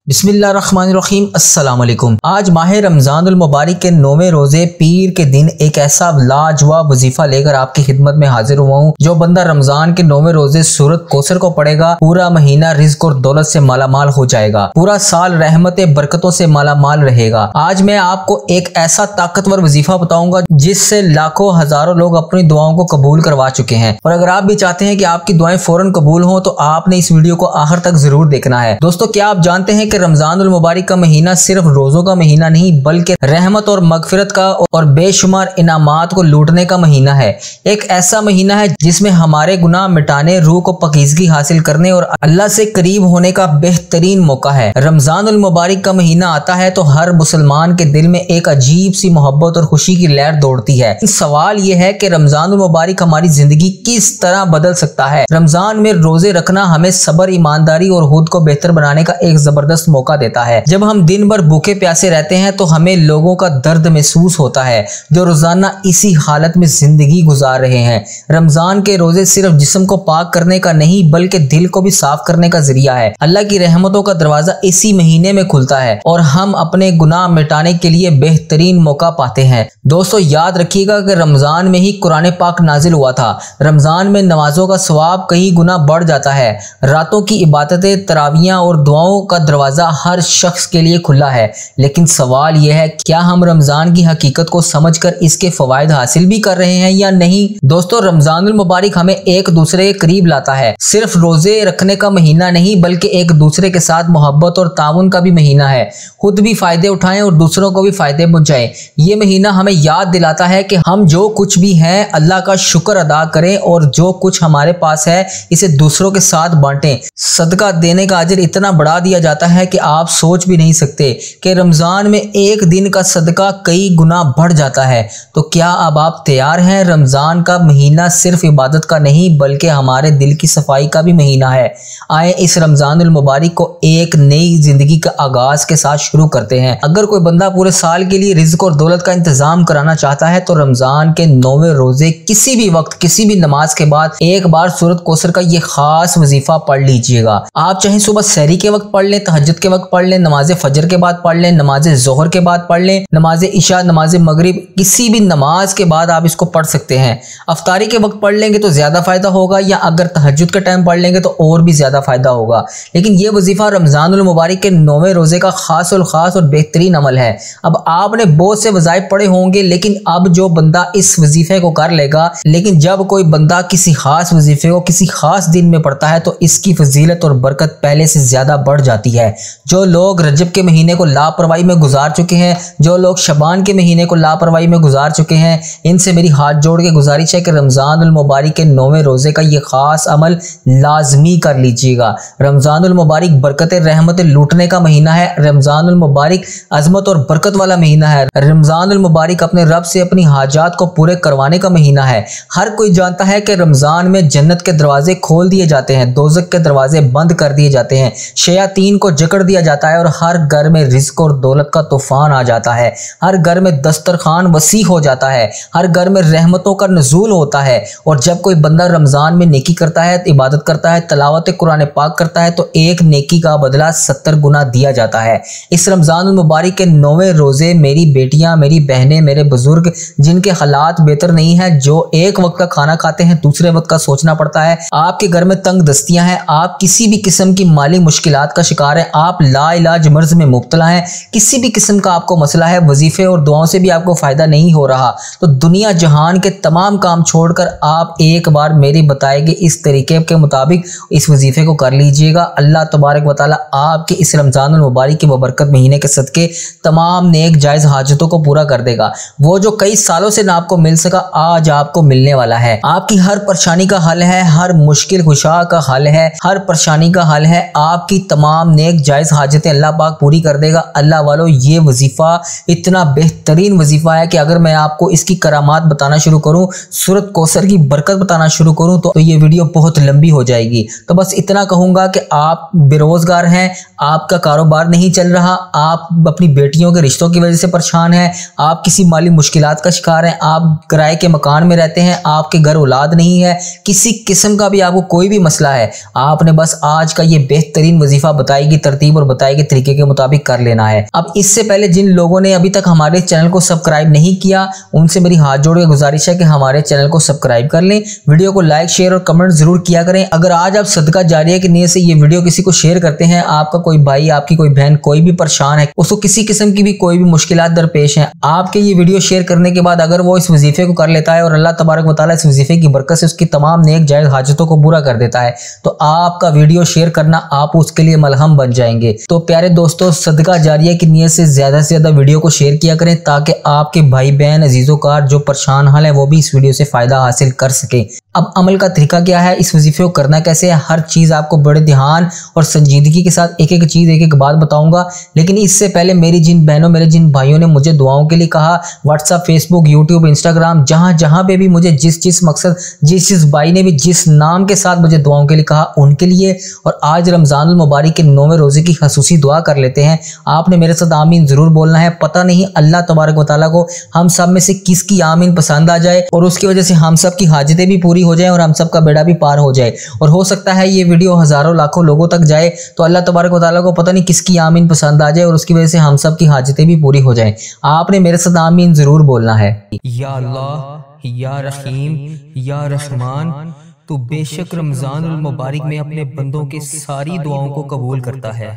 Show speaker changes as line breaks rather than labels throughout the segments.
बिस्मिल्लाहिर्रहमानिर्रहीम। अस्सलाम वालेकुम। आज माह रमज़ान मुबारक के 9वें रोजे पीर के दिन एक ऐसा लाजवाब वजीफा लेकर आपकी खिदमत में हाजिर हुआ हूँ। जो बंदा रमज़ान के 9वें रोजे सूरत कौसर को पढ़ेगा, पूरा महीना रिज़्क और दौलत से मालामाल हो जाएगा, पूरा साल रहमत बरकतों से मालामाल रहेगा। आज मैं आपको एक ऐसा ताकतवर वजीफा बताऊंगा जिससे लाखों हजारों लोग अपनी दुआओं को कबूल करवा चुके हैं। और अगर आप भी चाहते हैं कि आपकी दुआएं फौरन कबूल हों तो आपने इस वीडियो को आखिर तक जरूर देखना है। दोस्तों, क्या आप जानते हैं कि रमज़ानुल मुबारक का महीना सिर्फ रोजों का महीना नहीं बल्कि रहमत और मगफिरत का और बेशुमार इनामात को लूटने का महीना है। एक ऐसा महीना है जिसमें हमारे गुनाह मिटाने, रूह को पकीज़गी हासिल करने और अल्लाह से करीब होने का बेहतरीन मौका है। रमज़ानुल मुबारक का महीना आता है तो हर मुसलमान के दिल में एक अजीब सी मोहब्बत और खुशी की लहर दौड़ती है। सवाल यह है कि रमज़ानुल मुबारक हमारी जिंदगी किस तरह बदल सकता है। रमजान में रोजे रखना हमें सब्र, ईमानदारी और खुद को बेहतर बनाने का एक जबरदस्त मौका देता है। जब हम दिन भर भूखे प्यासे रहते हैं तो हमें लोगों का दर्द महसूस होता है जो रोजाना इसी हालत में जिंदगी गुजार रहे हैं। रमजान के रोजे सिर्फ जिस्म को पाक करने का नहीं बल्कि दिल को भी साफ करने का जरिया है। अल्लाह की रहमतों का दरवाजा इसी महीने में खुलता है और हम अपने गुनाह मिटाने के लिए बेहतरीन मौका पाते हैं। दोस्तों, याद रखिएगा कि रमजान में ही कुरान पाक नाजिल हुआ था। रमजान में नमाजों का सवाब कई गुना बढ़ जाता है। रातों की इबादतें, तरावियां और दुआओं का दरवाजा हर शख्स के लिए खुला है। लेकिन सवाल यह है, क्या हम रमजान की हकीकत को समझकर इसके फवायद हासिल भी कर रहे हैं या नहीं। दोस्तों, रमजानुल मुबारक हमें एक दूसरे के करीब लाता है। सिर्फ रोजे रखने का महीना नहीं बल्कि एक दूसरे के साथ मोहब्बत और ताउन का भी महीना है। खुद भी फायदे उठाएं और दूसरों को भी फायदे पहुंचाएं। ये महीना हमें याद दिलाता है कि हम जो कुछ भी हैं अल्लाह का शुक्र अदा करें और जो कुछ हमारे पास है इसे दूसरों के साथ बांटें। सदका देने का अजर इतना बढ़ा दिया जाता है कि आप सोच भी नहीं सकते कि रमजान में एक दिन का सदका कई गुना बढ़ जाता है। तो क्या अब आप तैयार हैं? रमजान का महीना सिर्फ इबादत का नहीं बल्कि हमारे दिल की सफाई का भी महीना है। आए इस रमजानुल मुबारक को एक नई जिंदगी का आगाज के साथ शुरू करते हैं। अगर कोई बंदा पूरे साल के लिए रिज़्क और दौलत का इंतजाम कराना चाहता है तो रमजान के 9वें रोजे किसी भी वक्त, किसी भी नमाज के बाद एक बार सूरत कौसर का ये खास वजीफा पढ़ लीजिएगा। आप चाहे सुबह सहरी के वक्त पढ़ लें, तहज्जुद के वक्त पढ़ लें, नमाज फजर के बाद पढ़ लें, नमाज जोहर के बाद पढ़ लें, नमाज इशा, नमाज मगरिब, किसी भी नमाज के बाद आप इसको पढ़ सकते हैं। अफ्तारी के वक्त पढ़ लेंगे तो ज्यादा फायदा होगा या अगर तहज्जुद के टाइम पढ़ लेंगे तो और भी ज्यादा फायदा होगा। लेकिन यह वजीफा रमजानुल मुबारक के 9वें रोजे का खास और बेहतरीन अमल है। अब आपने बहुत से वज़ाइफ पढ़े होंगे लेकिन अब जो बंदा इस वजीफे को कर लेगा, लेकिन जब कोई बंदा किसी खास वजीफे को किसी खास दिन में पढ़ता है तो इसकी फजीलत और बरकत पहले से ज्यादा बढ़ जाती है। जो लोग रजब के महीने को लापरवाही में गुजार चुके हैं, जो लोग शबान के महीने को लापरवाही में गुजार चुके हैं, इनसे मेरी हाथ जोड़ के गुजारिश है कि रमजानुल मुबारक के 9वें रोजे का ये खास अमल लाजमी कर लीजिएगा। रमजानुल मुबारक बरकत रहमत लूटने का महीना है। रमजानुल मुबारक अजमत और बरकत वाला महीना है। रमजानुल मुबारक अपने रब से अपनी हाजात को पूरे करवाने का महीना है। हर कोई जानता है कि रमजान में जन्नत के दरवाजे खोल दिए जाते हैं, दोज़ख के दरवाजे बंद कर दिए जाते हैं, शयातीन को जकड़ दिया जाता है और हर घर में रिज़्क और दौलत का तूफान आ जाता है। हर घर में दस्तरखान वसी हो जाता है, हर घर में रहमतों का नज़ूल होता है। और जब कोई बंदा रमजान में नेकी करता है, इबादत करता है, तिलावत कुरान पाक करता है तो एक नेकी का बदला 70 गुना दिया जाता है। इस रमजानुल मुबारक के 9वें रोजे मेरी बेटियां, मेरी बहनें, मेरे बुजुर्ग जिनके हालात बेहतर नहीं है, जो एक वक्त का खाना खाते हैं दूसरे वक्त का सोचना पड़ता है, आपके घर में तंग दस्तियां हैं, आप किसी भी किस्म की माली मुश्किलात का शिकार है, आप लाइलाज मर्ज में मुब्तला हैं, किसी भी किस्म का आपको मसला है, वजीफे और दुआओं से भी आपको फायदा नहीं हो रहा, तो दुनिया जहान के तमाम काम छोड़कर आप एक बार मेरे बताए गए इस तरीके के मुताबिक इस वजीफे को कर लीजिएगा। अल्लाह तबारक व तआला आपके इस रमजानुल मुबारक के बबरकत महीने के सदके तमाम नेक जायज हाजतों को पूरा कर देगा। वो जो कई सालों से ना आपको मिल सका आज आपको मिलने वाला है। आपकी हर परेशानी का हल है, हर मुश्किल कुशा का हल है, हर परेशानी का हल है। आपकी तमाम नेक जायज हाजतें अल्लाह पाक पूरी कर देगा। अल्लाह वालों, ये वजीफा इतना बेहतरीन वजीफा है कि अगर मैं आपको इसकी करामात बताना शुरू करूं, सूरत कौसर की बरकत बताना शुरू करूं तो ये वीडियो बहुत लंबी हो जाएगी। तो बस इतना कहूंगा कि आप बेरोजगार हैं, आपका कारोबार नहीं चल रहा, आप अपनी बेटियों के रिश्तों की वजह से परेशान हैं, आप किसी माली मुश्किलात का शिकार हैं, आप किराए के मकान में रहते हैं, आपके घर औलाद नहीं है, किसी किस्म का भी आपको कोई भी मसला है, आपने बस आज का ये बेहतरीन वजीफा बताई की तरतीब और बताए गए तरीके के मुताबिक कर लेना है। अब इससे पहले जिन लोगों ने अभी तक हमारे चैनल को सब्सक्राइब नहीं किया, उनसे मेरी हाथ जोड़ के गुजारिश है कि हमारे चैनल को सब्सक्राइब कर लें, वीडियो को लाइक शेयर और कमेंट जरूर किया करें। अगर आज आप सदका जारिया की नीयत से ये वीडियो किसी को शेयर करते हैं, आपका कोई भाई, आपकी कोई बहन, कोई भी परेशान है, उसको किसी किस्म की भी कोई भी मुश्किलात दरपेश है, आपके ये वीडियो शेयर करने के बाद अगर वो इस वजीफे को कर लेता है और अल्लाह तबारक व तआला इस वजीफे की बरकत से उसकी तमाम नेक जायज हाजतों को पूरा कर देता है, तो आपका वीडियो शेयर करना आप उसके लिए मलहम बन जाएंगे। तो प्यारे दोस्तों, सदका जारिया की नीयत से ज्यादा वीडियो को शेयर किया करें ताकि आपके भाई बहन अजीजोकार जो परेशान हाल है वो भी इस वीडियो से फायदा हासिल कर सके। अब अमल का तरीका क्या है, इस वजीफे को करना कैसे है, हर चीज आपको बड़े ध्यान और संजीदगी के साथ एक एक चीज एक एक बात बताऊंगा। लेकिन इससे पहले मेरी जिन बहनों, मेरे जिन भाइयों ने मुझे दुआओं के लिए कहा, व्हाट्सएप, फेसबुक, यूट्यूब, इंस्टाग्राम, जहां पे भी मुझे जिस मकसद, जिस भाई ने भी जिस नाम के साथ मुझे दुआओं के लिए कहा, उनके लिए। और आज रमजानुल मुबारक के 9वें रोजे की खसूसी दुआ कर लेते हैं। आपने मेरे साथ आमीन जरूर बोलना है। पता नहीं अल्लाह तबारक व तआला को हम सब में से किसकी आमीन पसंद आ जाए और उसकी वजह से हम सब की हाजतें भी पूरी हो जाए और हम सब का बेड़ा भी पार हो जाए। और हो सकता है ये वीडियो हजारों लाखों लोगों तक जाए तो अल्लाह तबारक व तआला को पता नहीं किसकी आमीन पसंद आ जाए और उसकी वजह से हम सब की हाजतें भी पूरी हो जाए। आपने मेरे साथ आमीन जरूर बोलना है।
या अल्लाह, या रहीम, या रहमान, तू बेशक रमजानुल मुबारक में अपने बंदों के सारी दुआओं को कबूल करता है।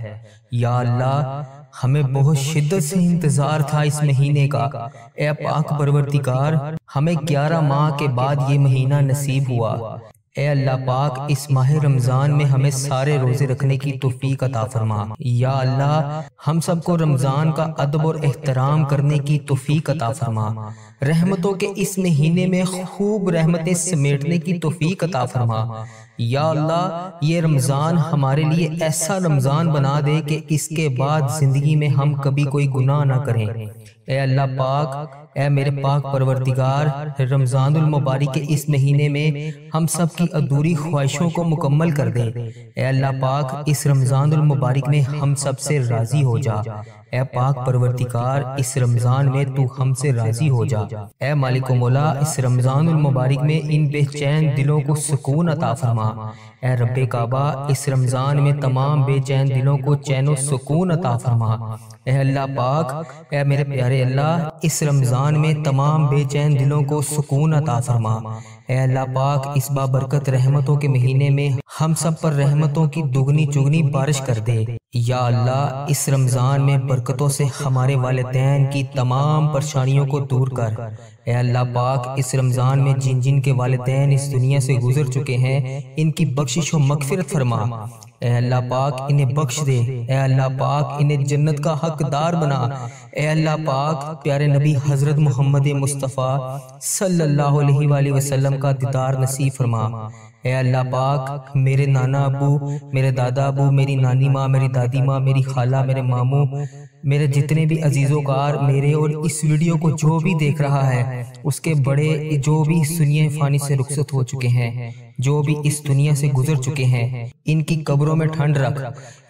या अल्लाह, हमें बहुत शिद्दत से इंतजार था इस महीने का। ए पाक परवरदिगार, हमें 11 माह के बाद ये महीना नसीब हुआ। ए अल्लाह पाक, इस माह रमजान में हमें सारे रोजे रखने की तौफीक अता फरमा। या अल्लाह, हम सबको रमजान का अदब और एहतराम करने की तौफीक अता फरमा। रहमतों के इस महीने में खूब रहमतें समेटने की तौफीक अता फरमा। या अल्लाह, ये रमजान हमारे लिए ऐसा रमजान बना दे कि इसके बाद जिंदगी में हम कभी कोई गुनाह ना करें। ए अल्लाह पाक, ए मेरे पाक परवरदिगार, रमजानुल मुबारक के इस महीने में हम सब की अधूरी ख्वाहिशों को मुकम्मल कर दे। ए अल्लाह पाक, इस रमजानुल मुबारक में हम सब से राजी हो जा। ए पाक परवरदिगार, इस रमजान में तू हमसे राजी हो जा। ए मालिक मौला, इस रमजानुल मुबारक में इन बेचैन दिलों को सुकून अता फरमा। ए रब्बे काबा, इस रमजान में तमाम बेचैन दिलों को चैन और सुकून अता फरमा। ए अल्लाह पाक, ए मेरे प्यारे अल्लाह, इस रमजान में तमाम बेचैन दिलों को सुकून अता फरमा। ए अल्लाह पाक, इस बाबरकत रहमतों के महीने में हम सब पर रहमतों की दुगनी चुगनी बारिश कर दे। या अल्लाह, इस रमजान में बरकतों से हमारे वालिदैन की तमाम परेशानियों को दूर कर। ए अल्लाह पाक, इस रमजान में जिन जिन के वालिदैन इस दुनिया से गुजर चुके हैं, इनकी बख्शिश व मगफिरत फरमा। ए अल्लाह पाक, इन्हें बख्श दे। ए अल्लाह पाक, इन्हें जन्नत का हकदार बना। ए अल्लाह पाक, प्यारे नबी हजरत मोहम्मद मुस्तफ़ा सल्लल्लाहु अलैहि वसल्लम का दीदार नसीब फरमा। ए अल्लाह पाक, मेरे नाना अबू, मेरे दादा अबू, मेरी नानी माँ, मेरी दादी माँ, मेरी खाला, मेरे मामू, मेरे जितने भी अजीज़ोकार, मेरे और इस वीडियो को जो भी देख रहा है, उसके बड़े जो भी इस दुनिया फानी से रुखसत हो चुके हैं, जो भी इस दुनिया से गुजर चुके हैं, इनकी कब्रों में ठंड रख,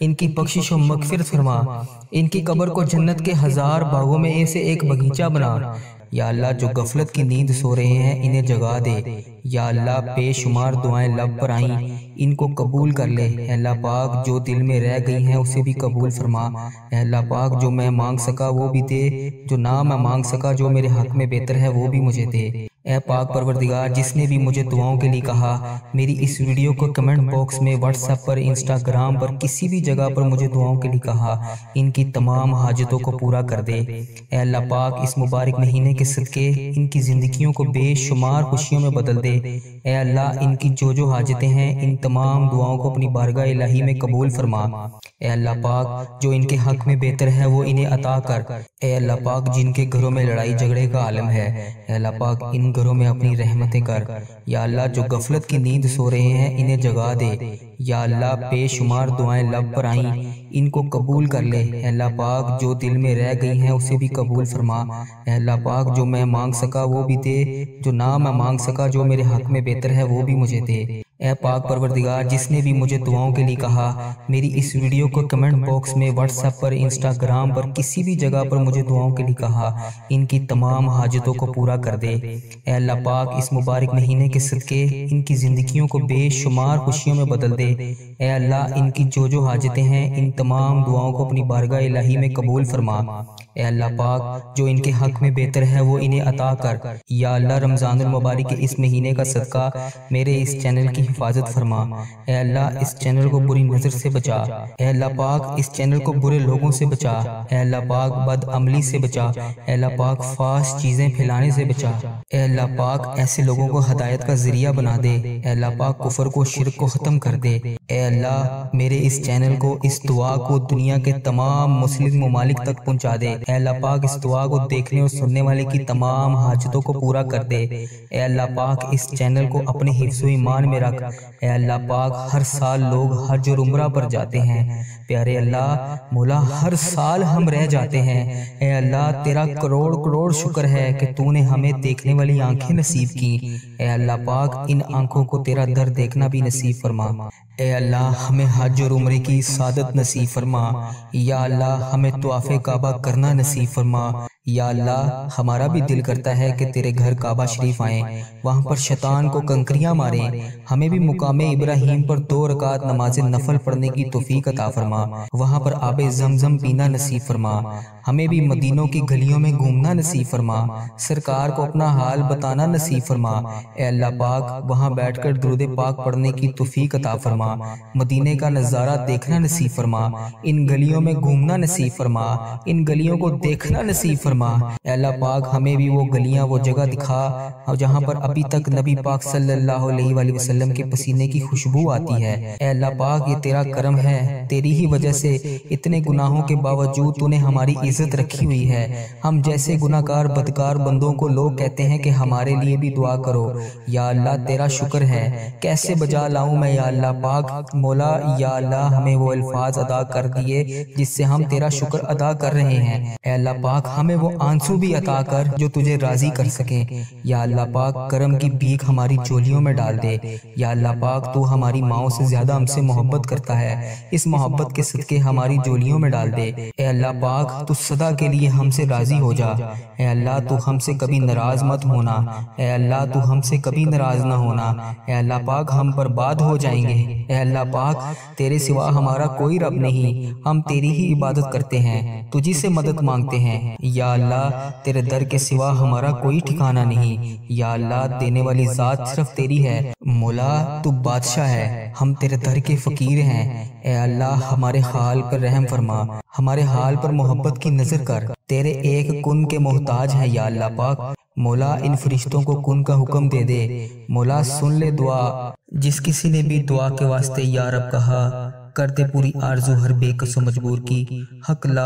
इनकी बख्शिश और मगफिरत फरमा, इनकी कब्र को जन्नत के 1000 बागों में से एक बगीचा बना। या अल्लाह, जो गफलत की नींद सो रहे हैं इन्हें जगा दे। या अल्लाह, बेशुमार दुआएं लब पर आईं, इनको कबूल कर ले। अल्लाह पाक, जो दिल में रह गई हैं उसे भी कबूल फरमा। अल्लाह पाक, जो मैं मांग सका वो भी दे, जो ना मैं मांग सका, जो मेरे हक में बेहतर है वो भी मुझे दे। ए पाक परवरदिगार, जिसने भी मुझे दुआओं के लिए कहा, मेरी इस वीडियो को कमेंट बॉक्स में, व्हाट्सएप पर, इंस्टाग्राम पर, किसी भी जगह पर मुझे दुआओं के लिए कहा, इनकी तमाम हाजतों को पूरा कर दे। ए अल्लाह पाक, इस मुबारक महीने के सदके इनकी जिंदगियों को बेशुमार खुशियों में बदल दे। ए अल्लाह, इनकी जो जो हाजतें हैं, इन तमाम दुआओं को अपनी बारगाह इलाही में कबूल फरमा। ए अल्लाह पाक, जो इनके हक में बेहतर है वो इन्हें अता कर। ए अल्लाह पाक, जिनके घरों में लड़ाई झगड़े का आलम है, ए अल्लाह पाक, इन घरों में अपनी रहमतें कर। या अल्लाह, जो गफलत की नींद सो रहे हैं इन्हें जगा दे। या अल्लाह, बेशुमार दुआएं लब पर आईं, इनको कबूल कर ले। अल्लाह पाक, जो दिल में रह गई हैं उसे भी कबूल फरमा। अल्लाह पाक, जो मैं मांग सका वो भी दे, जो ना मैं मांग सका, जो मेरे हक में बेहतर है वो भी मुझे दे। اے پاک پروردگار، جس نے بھی مجھے دعاؤں کے لیے کہا، میری اس ویڈیو کو کمنٹ باکس میں، واٹس ایپ پر، انسٹاگرام پر، کسی بھی جگہ پر مجھے دعاؤں کے لیے کہا، ان کی تمام حاجتوں کو پورا کر دے۔ اے اللہ پاک، اس مبارک مہینے کے صدقے ان کی زندگیوں کو بے شمار خوشیوں میں بدل دے۔ اے اللہ، ان کی جو حاجتیں ہیں، ان تمام دعاؤں کو اپنی بارگاہ الہی میں قبول فرما۔ اے اللہ پاک، جو ان کے حق میں بہتر ہے وہ انہیں عطا کر۔ یا اللہ، رمضان المبارک کے اس مہینے کا صدقہ میرے اس چینل کی حفاظت فرما۔ اے اللہ، اس چینل کو بری نظر سے بچا۔ اے اللہ پاک، اس چینل کو برے لوگوں سے بچا۔ اے اللہ پاک، بد عملی سے بچا۔ اے اللہ پاک، فحش چیزیں پھیلانے سے بچا۔ اے اللہ پاک، ایسے لوگوں کو ہدایت کا ذریعہ بنا دے۔ اے اللہ پاک، کفر کو، شرک کو ختم کر دے۔ اے اللہ، میرے اس چینل کو، اس دعا کو دنیا کے تمام مسلم ممالک تک پہنچا دے۔ اے اللہ پاک، اس دعا کو دیکھنے اور سننے والے کی تمام حاجتوں کو پورا کر دے۔ اے اللہ پاک، اس چینل کو اپنے حفظ و ایمان میں رکھ۔ اے اللہ پاک، ہر سال لوگ حج اور عمرہ پر جاتے ہیں۔ پیارے اللہ مولا، ہر سال ہم رہ جاتے ہیں۔ اے اللہ، تیرا کروڑ کروڑ شکر ہے کہ تو نے ہمیں دیکھنے والی آنکھیں نصیب کی۔ اے اللہ پاک، ان آنکھوں کو تیرا در دیکھنا بھی نصیب فرما۔ اے اللہ، ہمیں حج اور عمرے کی سعادت نصیب فرما۔ یا اللہ، ہمیں طواف کعبہ کرنا نصیب فرما۔ یا اللہ، ہمارا بھی دل کرتا ہے کہ تیرے گھر کعبہ شریف آئیں، وہاں پر شیطان کو کنکریاں ماریں۔ ہمیں بھی مقام ابراہیم پر 2 رکعت نماز نفل پڑھنے کی توفیق عطا فرما، وہاں پر آب زمزم پینا نصیب فرما۔ ہمیں بھی مدینوں کی گلیوں میں گھومنا نصیب فرما، سرکار کو اپنا حال بتانا نصیب فرما۔ اے اللہ پاک، وہاں بیٹھ کر درود پاک پڑھنے کی توفیق عطا فرما، مدینے کا نظارہ دیکھنا نصیب فرما، ان گلیوں میں گھومنا نصیب فرما، ان گلیوں کو دیکھنا نصیب فرما۔ اے اللہ پاک، ہمیں بھی وہ گلیاں، وہ جگہ دکھا جہاں پر ابھی تک نبی پاک صلی اللہ علیہ وآلہ وسلم کے پسینے کی خوشبو آتی ہے۔ اے اللہ پاک، یہ تیرا کرم ہے، تیری ہی وجہ سے اتنے گناہوں کے باوجود تو نے ہماری عزت رکھی ہوئی ہے۔ ہم جیسے گناہگار بدکار بندوں کو لوگ کہتے ہیں کہ ہمارے لیے بھی دعا کرو۔ یا اللہ، تیرا شکر ہے، کیسے بجا لاؤں میں یا اللہ پاک مولا۔ یا اللہ، ہمیں وہ الفاظ ادا کر دیے جس سے ہم تیرا شکر ادا کر رہے ہیں۔ اے اللہ پاک، ہمیں وہ آنسو بھی عطا کر جو تجھے راضی کر سکیں۔ یا اللہ پاک، کرم کی بھیک ہماری چولیوں میں ڈال دے۔ یا اللہ پاک، تو ہماری ماؤں سے زیادہ ہم سے محبت کرتا ہے، اس محبت کے صدقے ہماری چولیوں میں ڈال دے۔ اے اللہ پاک، تو سدا کے لیے ہم سے راضی ہو جا۔ اے اللہ، تو ہم سے کبھی ناراض مت ہونا۔ اے اللہ، تو ہم سے کبھی ناراض نہ ہونا۔ اے اللہ پاک، ہم برباد ہو جائیں گے۔ اے اللہ پاک، تیرے سوا ہمارا کوئی رب نہیں، ہم تیری ہی عبادت کرتے ہیں، تجھی سے مدد مانگتے ہیں۔ یا اللہ، تیرے در کے سوا ہمارا کوئی ٹھکانہ نہیں۔ یا اللہ، دینے والی ذات صرف تیری ہے۔ مولا، تو بادشاہ ہے، ہم تیرے در کے فقیر ہیں۔ اے اللہ، ہمارے حال پر رحم فرما، ہمارے حال پر محبت کی نظر کر۔ تیرے ایک کن کے محتاج ہیں یا اللہ پاک۔ مولا، ان فرشتوں کو کن کا حکم دے دے۔ مولا، سن لے دعا۔ جس کسی نے بھی دعا کے واسطے یا رب کہا، کر دے پوری آرزو ہر بے کس و مجبور کی۔ حق لا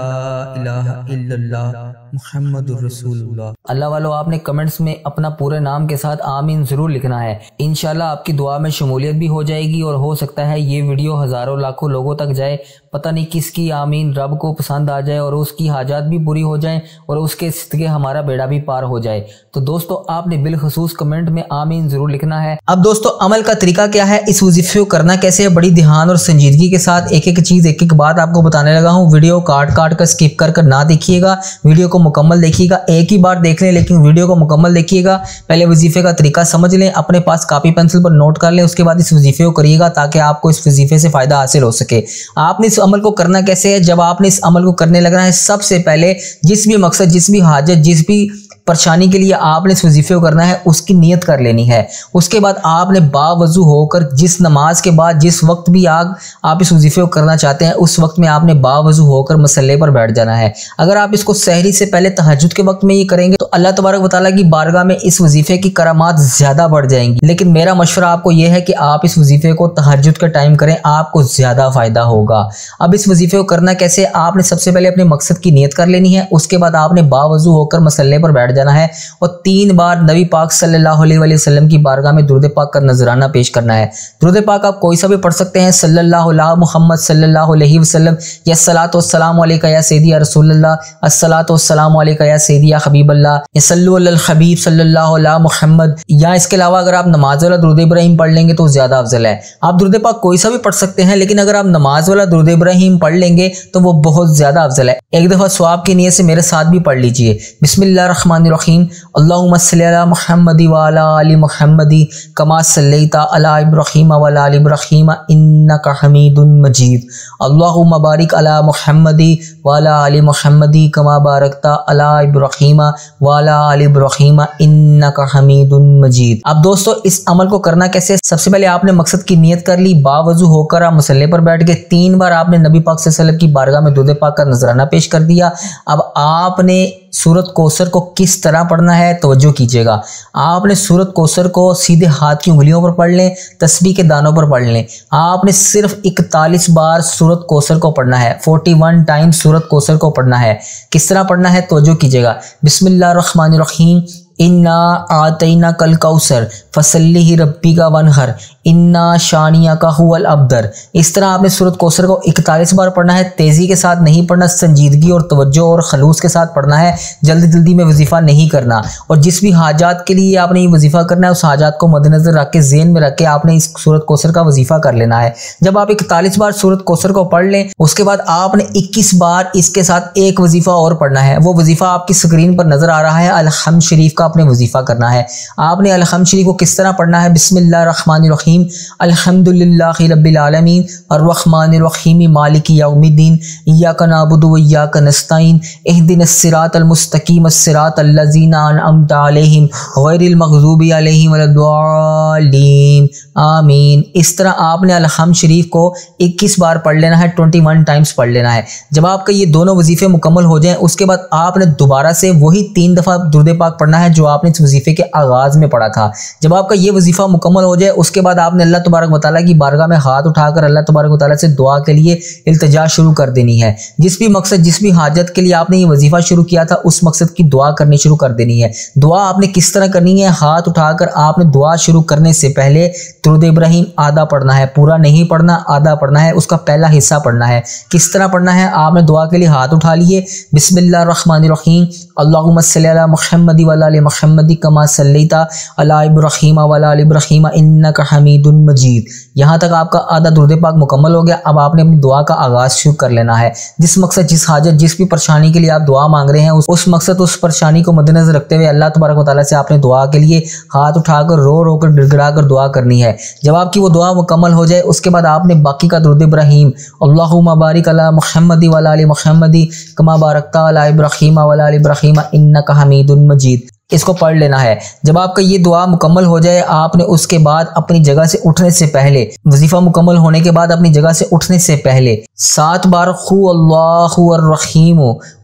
الہ الا اللہ محمد الرسول اللہ۔
اللہ والو، آپ نے کمنٹس میں اپنا پورے نام کے ساتھ آمین ضرور لکھنا ہے۔ انشاءاللہ آپ کی دعا میں شمولیت بھی ہو جائے گی، اور ہو سکتا ہے یہ ویڈیو ہزاروں لاکھوں لوگوں تک جائے۔ پتہ نہیں کس کی آمین رب کو پسند آ جائے اور اس کی حاجات بھی پوری ہو جائیں اور اس کے صدقے ہمارا بیڑا بھی پار ہو جائے۔ تو دوستو، آپ نے بالخصوص کمنٹ میں آمین ضرور لکھنا ہے۔ اب دوستو، عمل کا طریقہ کیا ہے، اس وظیفے کو کرنا کیسے ہے، بڑی دھیان اور سنجیدگی کے ساتھ ایک ایک چیز، ایک ایک بات آپ کو بتانے لگا ہوں۔ ویڈیو کاٹ کر سکپ کر نہ دیکھیے گا، ویڈیو کو مکمل دیکھیے گا۔ ایک ہی بار دیکھ لیں لیکن ویڈیو کو مکمل دیکھیے گا۔ پہلے وظیفے کا طریقہ سمجھ لیں، اپنے پاس کاپی پینسل پر نوٹ کر لیں، اس کے بعد اس وظیفے کو کریے گا تاکہ آپ کو اس وظیفے سے فائدہ حاصل ہو سکے۔ آپ نے اس عمل کو کرنا کیسے ہے، جب آپ نے اس عمل کو کرنے لگنا ہے، سب سے پہلے جس بھی مقصد، جس بھی حاجت، جس بھی پریشانی کے لیے آپ نے اس وظیفے کو کرنا ہے، اس کی نیت کر لینی ہے۔ اس کے بعد آپ نے باوضو ہو کر، جس نماز کے بعد جس وقت بھی آپ اس وظیفے کو کرنا چاہتے ہیں، اس وقت میں آپ نے باوضو ہو کر مصلے پر بیٹھ جانا ہے۔ اگر آپ اس کو سحری سے پہلے تہجد کے وقت میں یہ کریں گے تو اللہ تبارک و تعالیٰ کی بارگاہ میں اس وظیفے کی کرامات زیادہ بڑھ جائیں گی۔ لیکن میرا مشورہ آپ کو یہ ہے کہ آپ اس وظیفے کو تہجد کے ٹائم کریں، آپ کو زیادہ فائدہ ہوگا۔ اب اس وظیفے کو کرنا کیسے، آپ نے سب سے پہلے اپنے مقصد کی نیت کر لینی ہے۔ اس کے بعد آپ نے باوضو ہو کر مصلے پر بیٹھ بیٹھ جانا ہے اور 3 بار نبی پاک صلی اللہ علیہ وسلم کی بارگاہ میں درود پاک کا نذرانہ پیش کرنا ہے۔ درود پاک آپ کوئی سا بھی پڑھ سکتے ہیں، صلی اللہ علیہ محمد صلی اللہ علیہ وسلم، یا الصلاۃ والسلام علیک یا سیدی یا رسول اللہ، الصلاۃ والسلام علیک یا سیدی یا حبیب اللہ، یا صلو علی الحبیب صلی اللہ علیہ محمد۔ یا اس کے علاوہ اگر آپ نماز والا درود ابراہیم پڑھ لیں گے تو زیادہ افضل ہے۔ آپ درود پاک کوئی سا بھی پڑھ سکتے ہیں، لیکن اگر آپ نماز والا درود ابراہیم پڑھ لیں گے تو وہ بہت زیادہ افضل ہے۔ ایک دفعہ ثواب کی نیت سے میرے ساتھ بھی پڑھ لیجئے۔ بسم اللہ الرحمن الرحیم، اللہم صلی علی محمد وعلی آل محمد کما صلیت علی ابراہیم وعلی آل ابراہیم انک حمید مجید، اللہم بارک علی محمد وعلی آل محمد کما بارکت علی ابراہیم وعلی آل ابراہیم انک حمید مجید۔ اب دوستو اس عمل کو کرنا کیسے؟ سب سے پہلے آپ نے مقصد کی نیت کر لی، باوضو ہو کر آپ مصلی پر بیٹھ گئے، 3 بار آپ نے نبی پاک صلی اللہ علیہ وسلم کی بارگاہ میں درود پاک کا نذرانہ پیش کر دیا۔ اب آپ نے سورۃ کوثر کو کس طرح پڑھنا ہے توجہ کیجئے گا۔ آپ نے سورۃ کوثر کو سیدھے ہاتھ کی انگلیوں پر پڑھ لیں، تسبیح کے دانوں پر پڑھ لیں۔ آپ نے صرف 41 بار سورۃ کوثر کو پڑھنا ہے، 41 ٹائم سورۃ کوثر کو پڑھنا ہے۔ کس طرح پڑھنا ہے توجہ کیجئے گا۔ بسم اللہ الرحمن الرحیم، انا آتیناک الکوثر فصلی ربک وانحر انا شانیک هو الابتر۔ اس طرح آپ نے سورۃ کوثر کو 41 بار پڑھنا ہے، تیزی کے ساتھ نہیں پڑھنا، سنجیدگی اور توجہ اور خلوص کے ساتھ پڑھنا ہے، جلدی جلدی میں وظیفہ نہیں کرنا۔ اور جس بھی حاجات کے لیے آپ نے یہ وظیفہ کرنا ہے اس حاجات کو مد نظر رکھ کے ذہن میں رکھ کے آپ نے اس سورۃ کوثر کا وظیفہ کر لینا ہے۔ جب آپ 41 بار سورۃ کوثر کو پڑھ لیں اس کے بعد آپ نے 21 بار اس کے ساتھ ایک وظیفہ اور پڑھنا ہے۔ وہ وظیفہ آپ کی سکرین پر نظر آ رہا ہے، الحمد شریف کا اپنے وظیفہ کرنا ہے۔ آپ نے الحمد شریف کو کس طرح پڑھنا ہے؟ بسم اللہ الرحمن الرحیم، الحمدللہ رب العالمین الرحمن الرحیم مالک یوم الدین ایاک نعبد و ایاک نستعین اہدنا الصراط المستقیم الصراط الذین انعمت علیہم غیر المغضوب علیہم ولا الضالین آمین۔ اس طرح آپ نے الحمد شریف کو 21 بار پڑھ لینا ہے، 21 ٹائمز پڑھ لینا ہے۔ جب آپ کا یہ دونوں وظیفے مکمل ہو جائیں اس کے بعد آپ نے دوبارہ سے وہی 3 دفعہ درود پاک پڑھنا ہے جو آپ نے اس وظیفے کے آغاز میں پڑھا تھا۔ جب آپ کا یہ وظیفہ مکمل ہو جائے اس کے بعد آپ نے اللہ تبارک و تعالیٰ کی بارگاہ میں ہاتھ اٹھا کر اللہ تبارک و تعالیٰ سے دعا کے لیے التجا شروع کر دینی ہے۔ جس بھی مقصد جس بھی حاجت کے لیے آپ نے یہ وظیفہ شروع کیا تھا اس مقصد کی دعا کرنی شروع کر دینی ہے۔ دعا آپ نے کس طرح کرنی ہے؟ ہاتھ اٹھا کر آپ نے دعا شروع کرنے سے پہلے درود ابراہیم آدھا پڑھنا ہے، پورا نہیں پڑھنا، آدھا پڑھنا ہے، اس کا پہلا حصہ پڑھنا ہے۔ کس طرح پڑھنا ہے؟ آپ نے دعا کے لیے ہاتھ اٹھا لیے، بسم اللہ الرحمن الرحیم، اللہم صلی علی محمد وعلی آل محمد کما صلیت علی ابراہیم وعلی آل ابراہیم انک حمید مجید۔ یہاں تک آپ کا آدھا درود پاک مکمل ہو گیا۔ اب آپ نے اپنی دعا کا آغاز شروع کر لینا ہے۔ جس مقصد جس حاجت جس بھی پریشانی کے لیے آپ دعا مانگ رہے ہیں اس مقصد اس پریشانی کو مد نظر رکھتے ہوئے اللہ تبارک و تعالیٰ سے آپ نے دعا کے لیے ہاتھ اٹھا کر رو رو کر گڑ گڑا کر دعا کرنی ہے۔ جب آپ کی وہ دعا مکمل ہو جائے اس کے بعد آپ نے باقی کا درود ابراہیم، اللہم بارک علی محمد وعلی آل محمد کما بارکت علی ابراہیم وعلی آل ابراہیم انک حمید مجید، اس کو پڑھ لینا ہے۔ جب آپ کا یہ دعا مکمل ہو جائے آپ نے اس کے بعد اپنی جگہ سے اٹھنے سے پہلے، وظیفہ مکمل ہونے کے بعد اپنی جگہ سے اٹھنے سے پہلے 7 بار ہو اللہ الرحیم،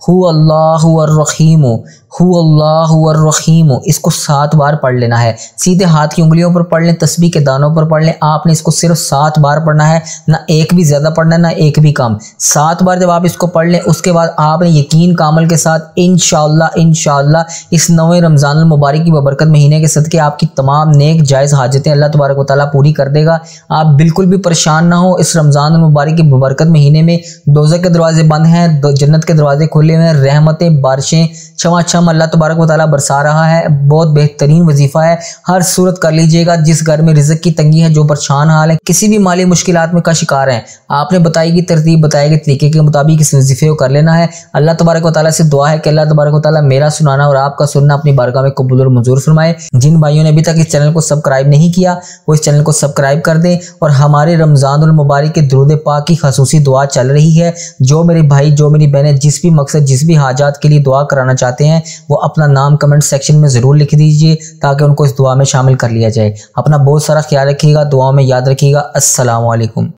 ہو اللہ الرحیم، ہو اللہ الرحیم، اس کو 7 بار پڑھ لینا ہے۔ سیدھے ہاتھ کی انگلیوں پر پڑھ لیں، تسبیح کے دانوں پر پڑھ لیں۔ آپ نے اس کو صرف 7 بار پڑھنا ہے، نہ ایک بھی زیادہ پڑھنا ہے نہ ایک بھی کم۔ 7 بار جب آپ اس کو پڑھ لیں اس کے بعد آپ نے یقین کامل کے ساتھ انشاءاللہ اس 9 رمضان المبارک کی ببرکت مہینے کے صدقے آپ کی تمام نیک جائز حاجتیں اللہ تبارک و تعالیٰ پوری کر دے گا۔ آپ بالکل بھی پریشان نہ ہو۔ اس رمضان المبارک کی ببرکت مہینے میں دوزخ کے دروازے بند ہیں، جنت کے دروازے کھلے ہوئے ہیں، رحمتیں بارشیں چھم اللہ تبارک و تعالیٰ برسا رہا ہے۔ بہت بہترین وظیفہ ہے، ہر صورت کر لیجئے گا۔ جس گھر میں رزق کی تنگی ہے، جو پریشان حال ہے، کسی بھی مالی مشکلات میں کا شکار ہیں، آپ نے بتائی گئی ترتیب بتائے گئے طریقے کے مطابق اس وظیفے کو کر لینا ہے۔ اللہ تبارک و تعالیٰ سے دعا ہے کہ اللہ تبارک و تعالیٰ میرا سنانا اور آپ کا سننا اپنی بارگاہ میں قبول اور منظور فرمائے۔ جن بھائیوں نے ابھی تک اس چینل کو سبسکرائب نہیں کیا وہ اس چینل کو سبسکرائب کر دیں، اور ہمارے رمضان المبارک کے درود پاک کی خصوصی دعا چل رہی ہے۔ جو میرے بھائی جو میری بہنیں جس بھی مقصد جس بھی حاجات کے لیے دعا کرانا چاہتے ہیں وہ اپنا نام کمنٹ سیکشن میں ضرور لکھ دیجئے تاکہ ان کو اس دعا میں شامل کر لیا جائے۔ اپنا بہت سارا خیال رکھیے گا، دعاؤں میں یاد رکھیے گا۔ السلام علیکم۔